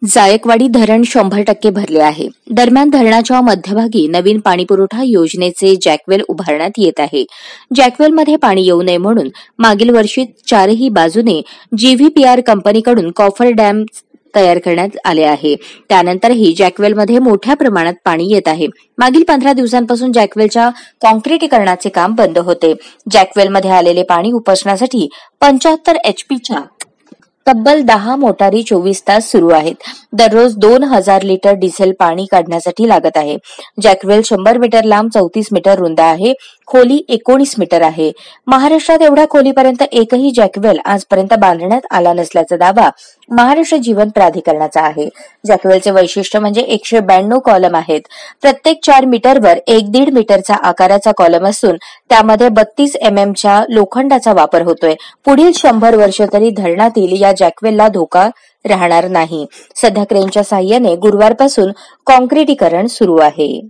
जायकवाडी धरण 100% भरले आहे. दरम्यान धरणाच्या मध्यभागी नवीन पाणीपुरवठा योजनेचे जॅकवेल उभारण्यात येत आहे. जॅकवेलमध्ये पाणी येऊ नये म्हणून मागील वर्षी चारही बाजूने जीव्हीपीआर कंपनीकडून कॉफर डॅम तयार करण्यात आले आहे. त्यानंतरही जॅकवेलमध्ये मोठ्या प्रमाणात पाणी येत आहे. मागील 15 दिवसांपासून जॅकवेलच्या कॉन्क्रिटीकरणाचे काम बंद होते. जॅकवेलमध्ये आलेले पाणी उपसण्यासाठी 75 एचपीच्या तब्बल 10 मोटारी 24 तास सुरू आहेत. दररोज 2000 लिटर डिझेल पाणी काढण्यासाठी लागत आहे. जॅकवेल 100 मीटर लांब, 34 मीटर रुंद आहे. खोली 19 मीटर आहे. महाराष्ट्रात एवढ्या खोलीपर्यंत एकही जॅकवेल आजपर्यंत बांधण्यात आला नसल्याचा दावा महाराष्ट्र जीवन प्राधिकरणाचा आहे. जॅकवेलचे वैशिष्ट्य म्हणजे 192 कॉलम आहेत. प्रत्येक 4 मीटरवर 1.5 मीटरचा आकाराचा कॉलम असून त्यामध्ये 32 च्या लोखंडाचा वापर होतोय. पुढील 100 वर्ष तरी धरणातील या जॅकवेलला धोका राहणार नाही. सध्या क्रेनच्या साहाय्याने गुरुवारपासून कॉन्क्रिटीकरण सुरू आहे.